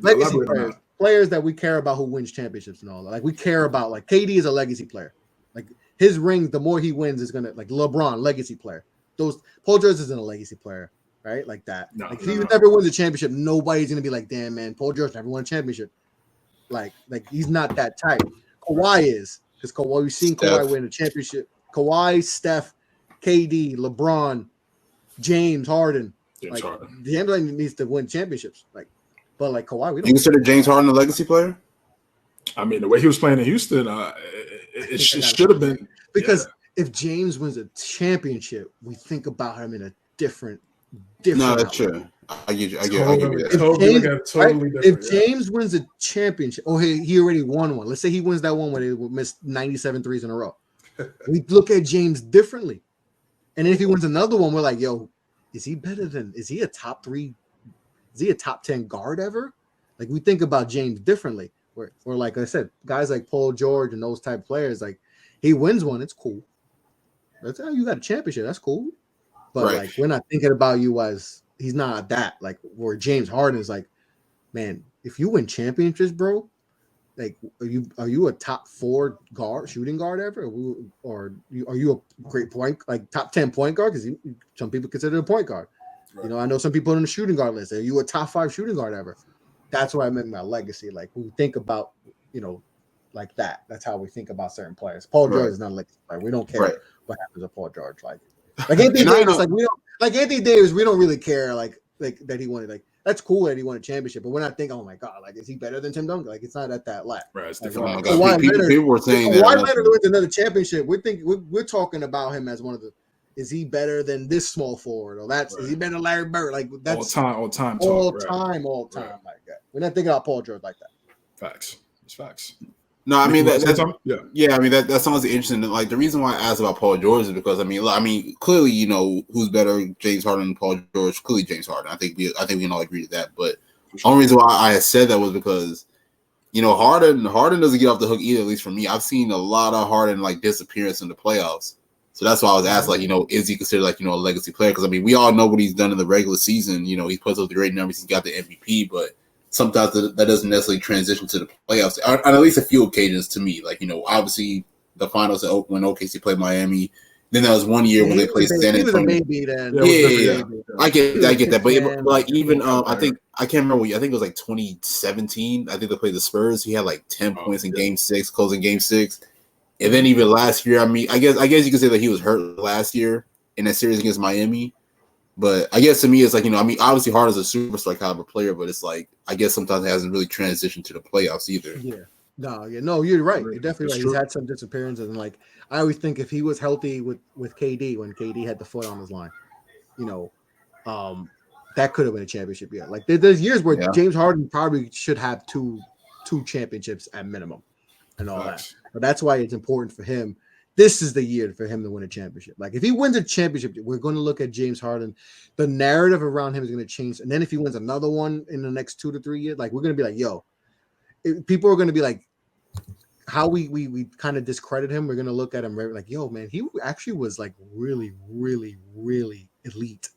legacy players, players that we care about who wins championships and all that. Like we care about, like KD is a legacy player. Like his ring, the more he wins, is gonna like LeBron, legacy player. Paul George isn't a legacy player, right? Like that. If he never wins a championship, nobody's gonna be like, damn man, Paul George never won a championship. Like he's not that type. Kawhi is, because Kawhi, we've seen Kawhi win a championship. Kawhi, Steph, KD, LeBron, James Harden. James Harden needs to win championships. But Kawhi, we don't. You consider James Harden a legacy player? I mean, the way he was playing in Houston, it should have been. Because if James wins a championship, we think about him in a different. No, that's true. I get you. If James wins a championship, he already won one. Let's say he wins that one when he missed 97 threes in a row. We look at James differently. And if he wins another one, we're like, yo, is he a top 3? Is he a top 10 guard ever? Like we think about James differently. Or like I said, guys like Paul George and those type of players, like he wins one, it's cool. That's how you got a championship. That's cool. But we're not thinking about you as he's not that. Like where James Harden is like, man, if you win championships, bro, like are you a top 4 shooting guard ever, or are you a great top 10 point guard? Because some people consider a point guard. Right. I know some people on the shooting guard list. Are you a top 5 shooting guard ever? That's what I meant by legacy. Like we think about, like that. That's how we think about certain players. Paul George is not a legacy player. We don't care what happens to Paul George. Like Anthony Davis, Anthony Davis, we don't really care like that he won. Like that's cool that he won a championship, but we're not thinking, oh my god, like is he better than Tim Duncan? Like it's not at that level. Right. It's different. People were saying that. Why Leonard wins another championship? We're talking about him as one of the. Is he better than this small forward? Or is he better than Larry Bird? Like that's all time. Right. Like that. We're not thinking about Paul George like that. Facts. It's facts. No, I mean that's I mean that sounds interesting. Like the reason why I asked about Paul George is because I mean clearly who's better, James Harden and Paul George? Clearly James Harden. I think we can all agree to that. But the only reason why I had said that was because Harden doesn't get off the hook either. At least for me, I've seen a lot of Harden disappearance in the playoffs. So that's why I was asked is he considered a legacy player? Because I mean we all know what he's done in the regular season. He puts up the great numbers. He's got the MVP, but sometimes that doesn't necessarily transition to the playoffs on at least a few occasions to me. Obviously the finals when OKC played Miami. Then there was one year when they played San Antonio. He was a baby then. Yeah. I get that. But even I think I can't remember. I think it was 2017. I think they played the Spurs. He had 10 points in Game 6, closing Game 6. And then even last year, I mean, I guess you could say that he was hurt last year in that series against Miami. But I guess to me, it's I mean, obviously Harden's a superstar caliber player, but it's I guess sometimes it hasn't really transitioned to the playoffs either. Yeah. No, you're right. You're definitely right. He's had some disappearances. And I always think if he was healthy with KD, when KD had the foot on his line, that could have been a championship. Yeah. There's years where James Harden probably should have two championships at minimum and all that. But that's why it's important for him. This is the year for him to win a championship. If he wins a championship, we're going to look at James Harden. The narrative around him is going to change. And then if he wins another one in the next 2 to 3 years, we're going to be yo, people are going to be how we kind of discredit him. We're going to look at him yo, man, he actually was really, really, really elite.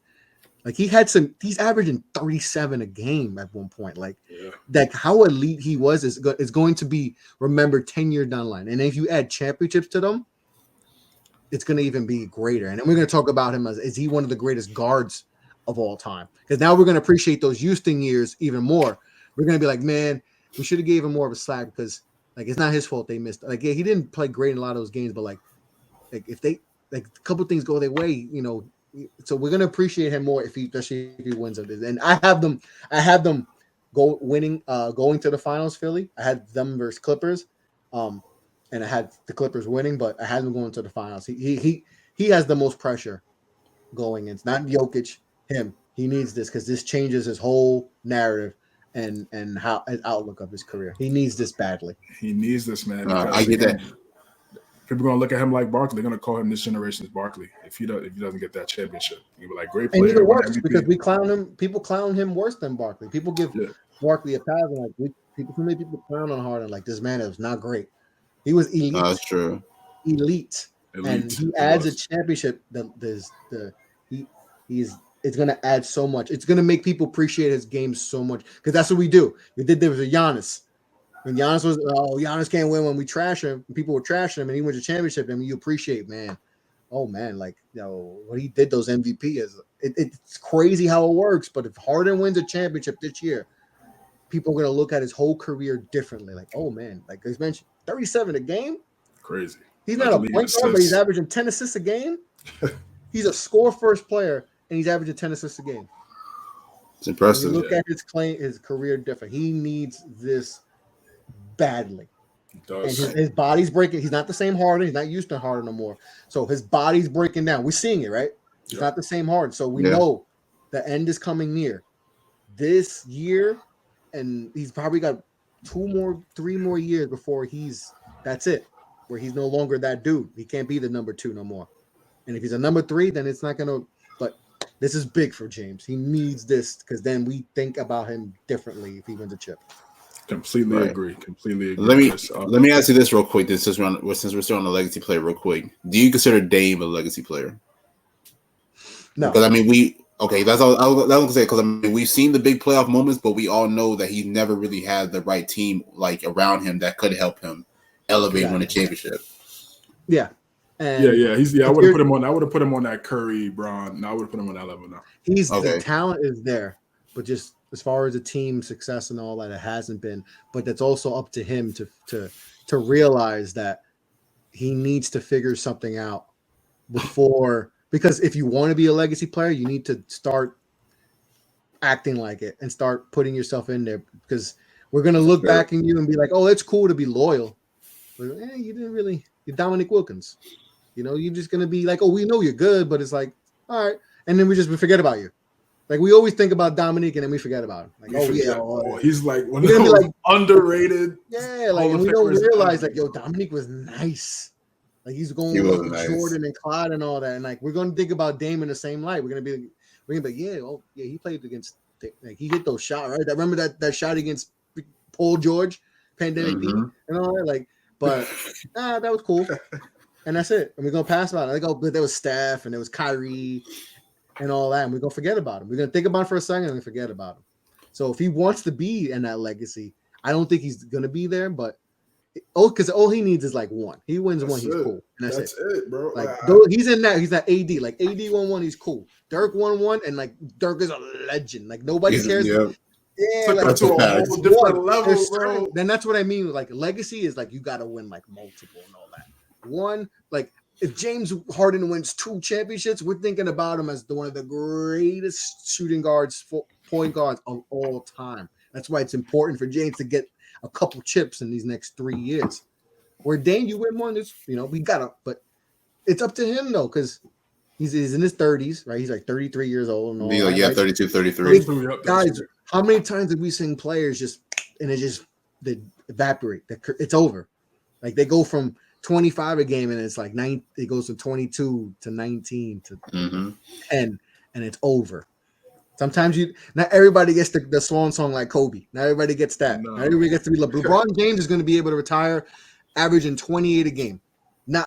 He's averaging 37 a game at one point. How elite he was is going to be remembered 10 years down the line. And if you add championships to them, it's going to even be greater. And then we're going to talk about him as is he one of the greatest guards of all time? Because now we're going to appreciate those Houston years even more. We're going to be man, we should have gave him more of a slack because it's not his fault they missed. He didn't play great in a lot of those games, but if they a couple things go their way, so we're gonna appreciate him more especially if he wins it. And I have them going to the finals. Philly, I had them versus Clippers, and I had the Clippers winning, but I had them going to the finals. He has the most pressure going. It's not Jokic, him. He needs this because this changes his whole narrative and how his outlook of his career. He needs this badly. He needs this, man. I get that. People are gonna look at him like Barkley. They're gonna call him this generation's Barkley if he doesn't get that championship. He'll be great player. And even worse because we clown him. People clown him worse than Barkley. People give Barkley a pass and too many people clown on Harden this man is not great. He was elite. That's true. Elite. And he adds a championship. He's it's gonna add so much. It's gonna make people appreciate his game so much because that's what we do. We did this with Giannis. When Giannis was, Giannis can't win when we trash him. People were trashing him, and he wins a championship, and you appreciate, man. Oh man, like what he did, those MVP is. It's crazy how it works. But if Harden wins a championship this year, people are gonna look at his whole career differently. Like, oh man, like he's mentioned, 37 a game. Crazy. He's not a point guard, but he's averaging 10 assists a game. He's a score first player, and he's averaging 10 assists a game. It's impressive. When you look at his career different. He needs this badly. And his body's breaking. He's not the same Harden. He's not used to Harden no more. So his body's breaking down. We're seeing it, right? It's not the same Harden. So we know the end is coming near this year, and he's probably got 3 more years before that's it, where he's no longer that dude. He can't be the number 2 no more. And if he's a number 3, then it's not gonna. But this is big for James. He needs this because then we think about him differently if he wins a chip. Completely agree. Let me ask you this real quick. Since we're still on the legacy player, real quick. Do you consider Dame a legacy player? No, because I mean that's all I was gonna say. Because I mean we've seen the big playoff moments, but we all know that he's never really had the right team like around him that could help him elevate and win a championship. Yeah. And I would have put him on. I would have put him on that Curry, Bron. No, I would have put him on that level now. The talent is there, but just as far as the team success and all that, it hasn't been. But that's also up to him to realize that he needs to figure something out before. Because if you want to be a legacy player, you need to start acting like it and start putting yourself in there. Because we're gonna look back at you and be like, "Oh, it's cool to be loyal," but you didn't really. You're Dominic Wilkins. You're just gonna be like, "Oh, we know you're good," but it's like, all right, and then we forget about you. Like we always think about Dominic, and then we forget about him. Like, he's like one of those underrated. Yeah, like and we don't realize like, Dominic was nice. Like he's going with nice. Jordan and Clyde and all that, and like we're gonna think about Dame in the same light. We're gonna be like, he played against. Like he hit those shots, right? I remember that shot against Paul George, pandemic and all that. Like, but that was cool. And that's it. And we're gonna pass about it. But there was Steph and there was Kyrie and all that, and we're gonna forget about him. We're gonna think about him for a second and then forget about him. So if he wants to be in that legacy, I don't think he's gonna be there. But because all he needs is like one. He wins one, he's cool. And that's it, bro. Like he's in that. He's that AD. Like AD won one, he's cool. Dirk won one, and like Dirk is a legend. Like nobody cares. Yeah, like to a whole different level, bro. Then that's what I mean. Like legacy is like you got to win like multiple and all that. One, like if James Harden wins 2 championships, we're thinking about him as one of the greatest shooting guards, point guards of all time. That's why it's important for James to get a couple chips in these next 3 years. Where Dame, you win one, it's we gotta, but it's up to him though, because he's in his 30s, right? He's like 33 years old and all that. Yeah, 32, 33. Guys, how many times have we seen players they evaporate? It's over. Like they go from 25 a game and it's like it goes from 22 to 19 to 10 and it's over. Sometimes not everybody gets the swan song like Kobe. Not everybody gets that. No. Not everybody gets to be LeBron James is going to be able to retire averaging 28 a game.